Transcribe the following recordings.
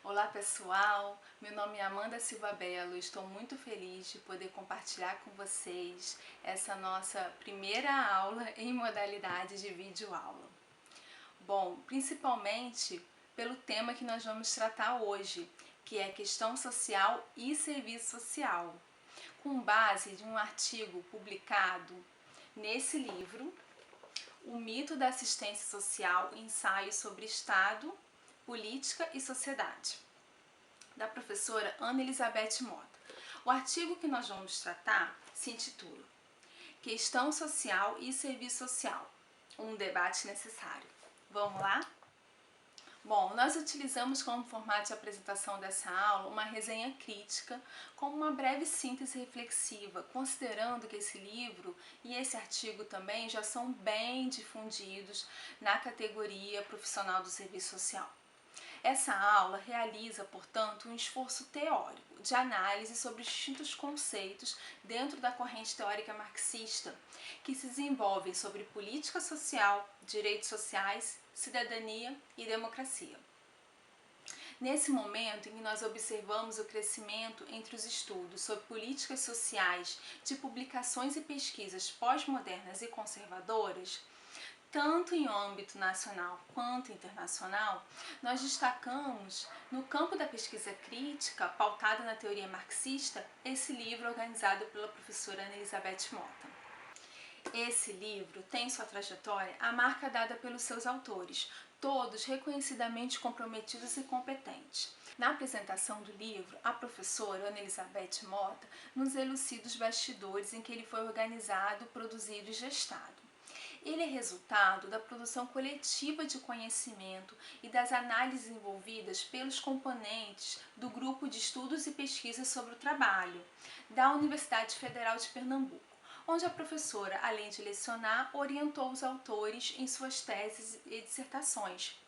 Olá pessoal, meu nome é Amanda Silva Belo, estou muito feliz de poder compartilhar com vocês essa nossa primeira aula em modalidade de videoaula. Bom, principalmente pelo tema que nós vamos tratar hoje, que é questão social e serviço social, com base de um artigo publicado nesse livro, O Mito da Assistência Social, ensaio sobre Estado, Política e Sociedade, da professora Ana Elizabeth Mota. O artigo que nós vamos tratar se intitula Questão Social e Serviço Social, um debate necessário. Vamos lá? Bom, nós utilizamos como formato de apresentação dessa aula uma resenha crítica com uma breve síntese reflexiva, considerando que esse livro e esse artigo também já são bem difundidos na categoria profissional do serviço social. Essa aula realiza, portanto, um esforço teórico de análise sobre distintos conceitos dentro da corrente teórica marxista, que se desenvolvem sobre política social, direitos sociais, cidadania e democracia. Nesse momento em que nós observamos o crescimento entre os estudos sobre políticas sociais de publicações e pesquisas pós-modernas e conservadoras, tanto em âmbito nacional quanto internacional, nós destacamos, no campo da pesquisa crítica, pautada na teoria marxista, esse livro organizado pela professora Ana Elizabeth Mota. Esse livro tem sua trajetória a marca dada pelos seus autores, todos reconhecidamente comprometidos e competentes. Na apresentação do livro, a professora Ana Elizabeth Mota nos elucida os bastidores em que ele foi organizado, produzido e gestado. Ele é resultado da produção coletiva de conhecimento e das análises envolvidas pelos componentes do Grupo de Estudos e Pesquisas sobre o Trabalho, da Universidade Federal de Pernambuco, onde a professora, além de lecionar, orientou os autores em suas teses e dissertações,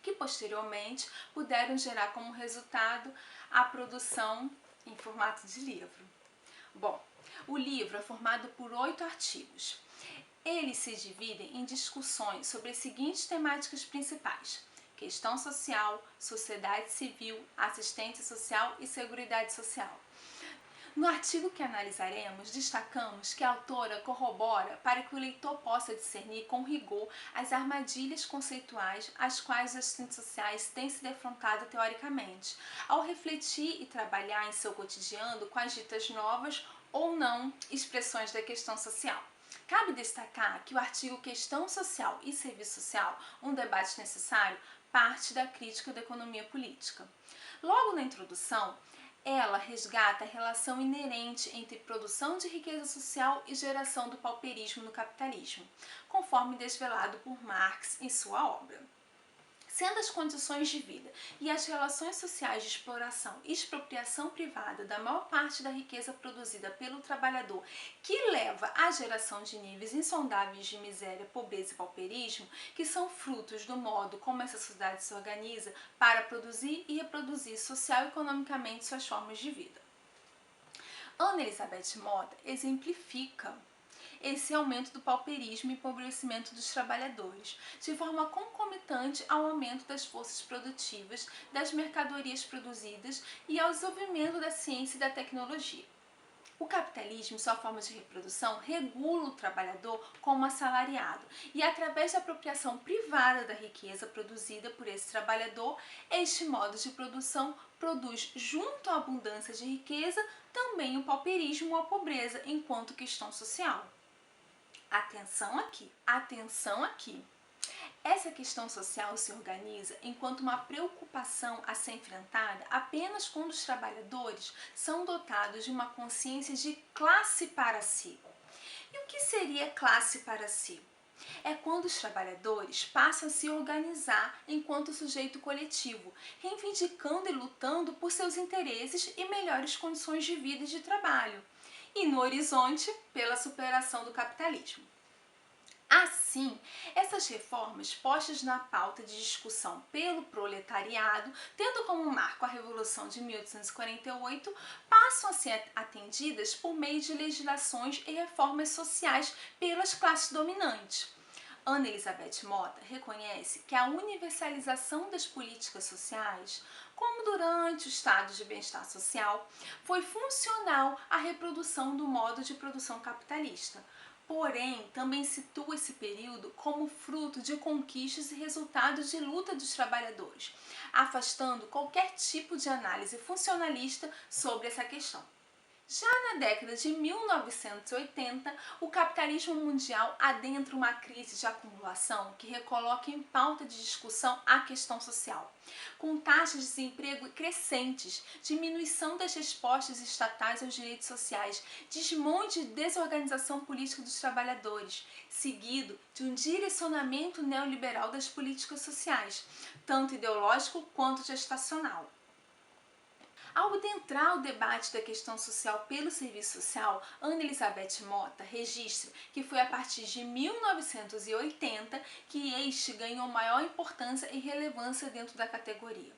que posteriormente puderam gerar como resultado a produção em formato de livro. Bom, o livro é formado por 8 artigos. Eles se dividem em discussões sobre as seguintes temáticas principais: questão social, sociedade civil, assistência social e seguridade social. No artigo que analisaremos, destacamos que a autora corrobora para que o leitor possa discernir com rigor as armadilhas conceituais às quais os assistentes sociais têm se defrontado teoricamente, ao refletir e trabalhar em seu cotidiano com as ditas novas ou não expressões da questão social. Cabe destacar que o artigo Questão Social e Serviço Social, um debate necessário, parte da crítica da economia política. Logo na introdução, ela resgata a relação inerente entre produção de riqueza social e geração do pauperismo no capitalismo, conforme desvelado por Marx em sua obra. Sendo as condições de vida e as relações sociais de exploração e expropriação privada da maior parte da riqueza produzida pelo trabalhador que leva à geração de níveis insondáveis de miséria, pobreza e pauperismo, que são frutos do modo como essa sociedade se organiza para produzir e reproduzir social e economicamente suas formas de vida. Ana Elizabeth Mota exemplifica esse aumento do pauperismo e empobrecimento dos trabalhadores, de forma concomitante ao aumento das forças produtivas, das mercadorias produzidas e ao desenvolvimento da ciência e da tecnologia. O capitalismo, em sua forma de reprodução, regula o trabalhador como assalariado e, através da apropriação privada da riqueza produzida por esse trabalhador, este modo de produção produz, junto à abundância de riqueza, também o pauperismo ou a pobreza enquanto questão social. Atenção aqui, atenção aqui. Essa questão social se organiza enquanto uma preocupação a ser enfrentada apenas quando os trabalhadores são dotados de uma consciência de classe para si. E o que seria classe para si? É quando os trabalhadores passam a se organizar enquanto sujeito coletivo, reivindicando e lutando por seus interesses e melhores condições de vida e de trabalho, e no horizonte, pela superação do capitalismo. Assim, essas reformas postas na pauta de discussão pelo proletariado, tendo como marco a Revolução de 1848, passam a ser atendidas por meio de legislações e reformas sociais pelas classes dominantes. Ana Elizabeth Mota reconhece que a universalização das políticas sociais, como durante o estado de bem-estar social, foi funcional à reprodução do modo de produção capitalista. Porém, também situa esse período como fruto de conquistas e resultados de luta dos trabalhadores, afastando qualquer tipo de análise funcionalista sobre essa questão. Já na década de 1980, o capitalismo mundial adentra uma crise de acumulação que recoloca em pauta de discussão a questão social, com taxas de desemprego crescentes, diminuição das respostas estatais aos direitos sociais, desmonte e desorganização política dos trabalhadores, seguido de um direcionamento neoliberal das políticas sociais, tanto ideológico quanto gestacional. Ao adentrar o debate da questão social pelo serviço social, Ana Elizabeth Mota registra que foi a partir de 1980 que este ganhou maior importância e relevância dentro da categoria.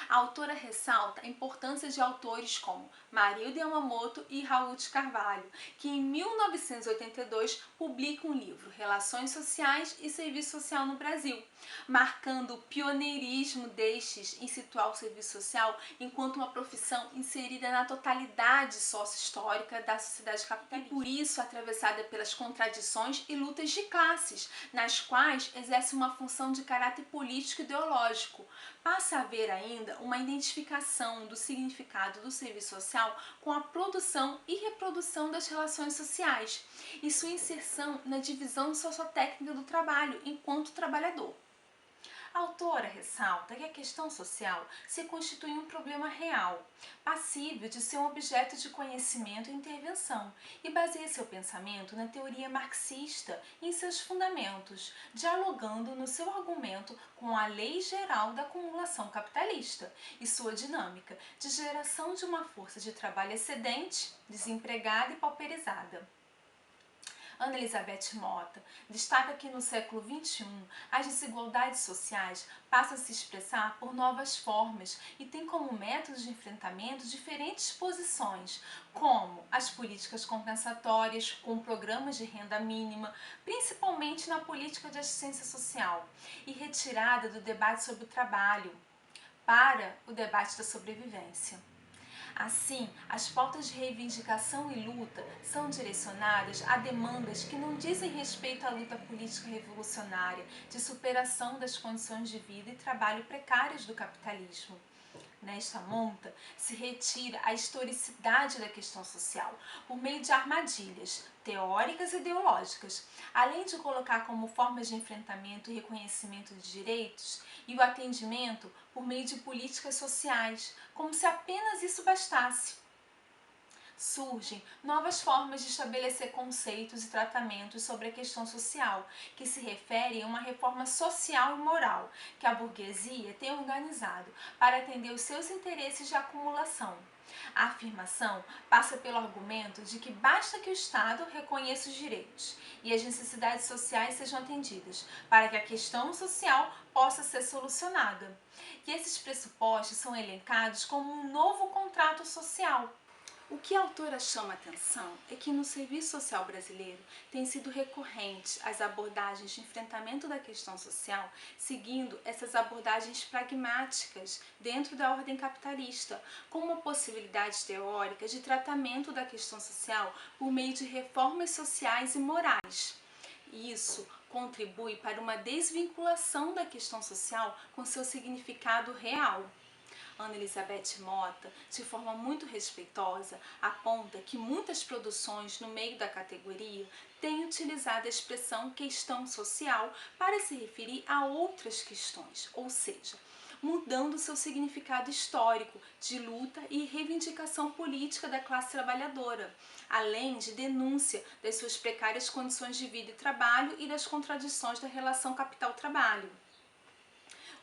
A autora ressalta a importância de autores como Marilda Yamamoto e Raul de Carvalho, que em 1982 publicam o livro Relações Sociais e Serviço Social no Brasil, marcando o pioneirismo destes em situar o serviço social enquanto uma profissão inserida na totalidade sócio-histórica da sociedade capitalista. E por isso atravessada pelas contradições e lutas de classes, nas quais exerce uma função de caráter político e ideológico. Passa a haver ainda uma identificação do significado do serviço social com a produção e reprodução das relações sociais e sua inserção na divisão sociotécnica do trabalho enquanto trabalhador. A autora ressalta que a questão social se constitui um problema real, passível de ser um objeto de conhecimento e intervenção, e baseia seu pensamento na teoria marxista e em seus fundamentos, dialogando no seu argumento com a lei geral da acumulação capitalista e sua dinâmica de geração de uma força de trabalho excedente, desempregada e pauperizada. Ana Elizabeth Mota destaca que no século XXI as desigualdades sociais passam a se expressar por novas formas e tem como métodos de enfrentamento diferentes posições, como as políticas compensatórias com programas de renda mínima, principalmente na política de assistência social, e retirada do debate sobre o trabalho para o debate da sobrevivência. Assim, as pautas de reivindicação e luta são direcionadas a demandas que não dizem respeito à luta política revolucionária de superação das condições de vida e trabalho precárias do capitalismo. Nesta monta, se retira a historicidade da questão social por meio de armadilhas teóricas e ideológicas, além de colocar como formas de enfrentamento e reconhecimento de direitos e o atendimento por meio de políticas sociais, como se apenas isso bastasse. Surgem novas formas de estabelecer conceitos e tratamentos sobre a questão social, que se referem a uma reforma social e moral que a burguesia tem organizado para atender os seus interesses de acumulação. A afirmação passa pelo argumento de que basta que o Estado reconheça os direitos e as necessidades sociais sejam atendidas para que a questão social possa ser solucionada. E esses pressupostos são elencados como um novo contrato social. O que a autora chama atenção é que no serviço social brasileiro tem sido recorrente as abordagens de enfrentamento da questão social, seguindo essas abordagens pragmáticas dentro da ordem capitalista, com uma possibilidade teórica de tratamento da questão social por meio de reformas sociais e morais. Isso contribui para uma desvinculação da questão social com seu significado real. Ana Elizabeth Mota, de forma muito respeitosa, aponta que muitas produções no meio da categoria têm utilizado a expressão questão social para se referir a outras questões, ou seja, mudando seu significado histórico de luta e reivindicação política da classe trabalhadora, além de denúncia das suas precárias condições de vida e trabalho e das contradições da relação capital-trabalho.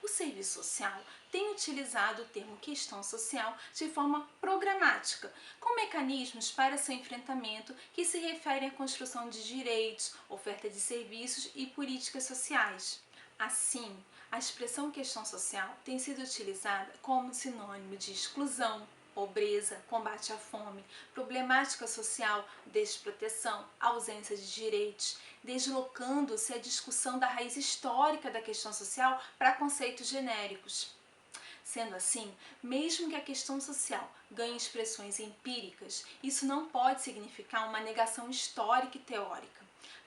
O serviço social tem utilizado o termo questão social de forma programática, com mecanismos para seu enfrentamento que se referem à construção de direitos, oferta de serviços e políticas sociais. Assim, a expressão questão social tem sido utilizada como sinônimo de exclusão, pobreza, combate à fome, problemática social, desproteção, ausência de direitos, deslocando-se a discussão da raiz histórica da questão social para conceitos genéricos. Sendo assim, mesmo que a questão social ganhe expressões empíricas, isso não pode significar uma negação histórica e teórica.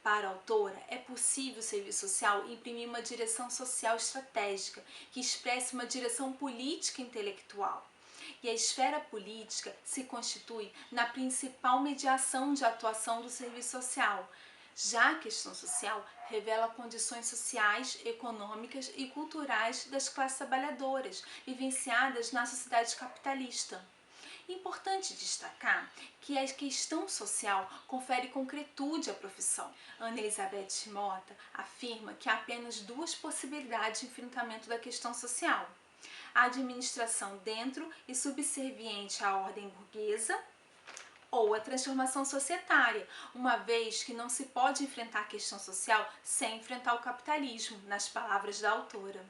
Para a autora, é possível o serviço social imprimir uma direção social estratégica que expresse uma direção política e intelectual. E a esfera política se constitui na principal mediação de atuação do serviço social. Já a questão social revela condições sociais, econômicas e culturais das classes trabalhadoras, vivenciadas na sociedade capitalista. Importante destacar que a questão social confere concretude à profissão. Ana Elizabeth Mota afirma que há apenas duas possibilidades de enfrentamento da questão social: a administração dentro e subserviente à ordem burguesa, ou a transformação societária, uma vez que não se pode enfrentar a questão social sem enfrentar o capitalismo, nas palavras da autora.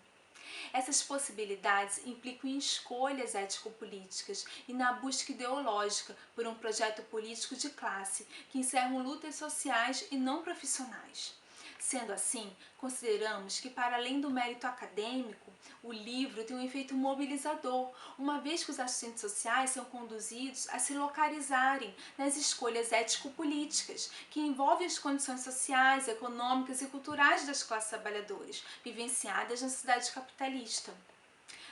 Essas possibilidades implicam em escolhas ético-políticas e na busca ideológica por um projeto político de classe que encerram lutas sociais e não profissionais. Sendo assim, consideramos que, para além do mérito acadêmico, o livro tem um efeito mobilizador, uma vez que os assistentes sociais são conduzidos a se localizarem nas escolhas ético-políticas, que envolvem as condições sociais, econômicas e culturais das classes trabalhadoras, vivenciadas na sociedade capitalista.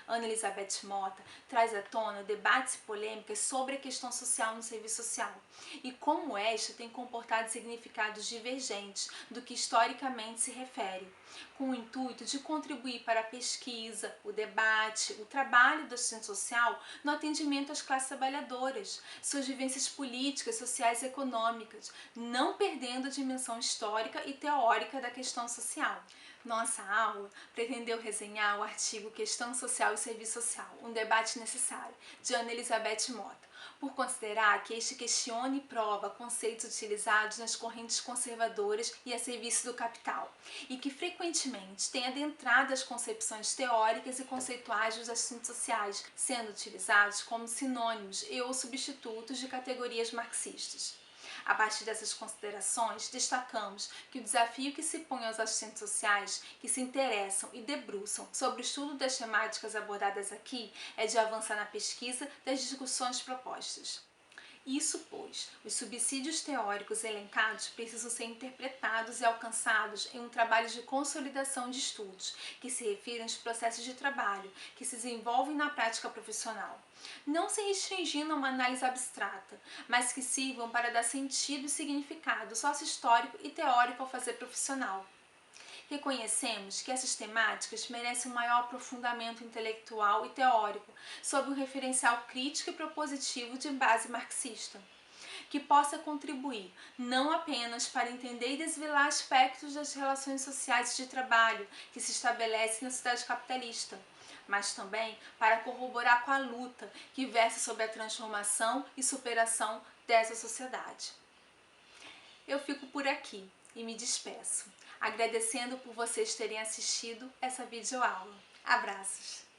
Ana Elizabeth Mota traz à tona debates e polêmicas sobre a questão social no serviço social e como esta tem comportado significados divergentes do que historicamente se refere, com o intuito de contribuir para a pesquisa, o debate, o trabalho do assistente social no atendimento às classes trabalhadoras, suas vivências políticas, sociais e econômicas, não perdendo a dimensão histórica e teórica da questão social. Nossa aula pretendeu resenhar o artigo Questão Social e Serviço Social, um debate necessário, de Ana Elizabeth Mota, por considerar que este questiona e prova conceitos utilizados nas correntes conservadoras e a serviço do capital, e que frequentemente tem adentrado as concepções teóricas e conceituais dos assistentes sociais, sendo utilizados como sinônimos e ou substitutos de categorias marxistas. A partir dessas considerações, destacamos que o desafio que se põe aos assistentes sociais que se interessam e debruçam sobre o estudo das temáticas abordadas aqui é de avançar na pesquisa das discussões propostas. Isso, pois, os subsídios teóricos elencados precisam ser interpretados e alcançados em um trabalho de consolidação de estudos, que se refiram aos processos de trabalho, que se desenvolvem na prática profissional, não se restringindo a uma análise abstrata, mas que sirvam para dar sentido e significado sócio-histórico e teórico ao fazer profissional. Reconhecemos que essas temáticas merecem um maior aprofundamento intelectual e teórico sob um referencial crítico e propositivo de base marxista, que possa contribuir não apenas para entender e desvelar aspectos das relações sociais de trabalho que se estabelecem na sociedade capitalista, mas também para corroborar com a luta que versa sobre a transformação e superação dessa sociedade. Eu fico por aqui e me despeço, agradecendo por vocês terem assistido essa videoaula. Abraços!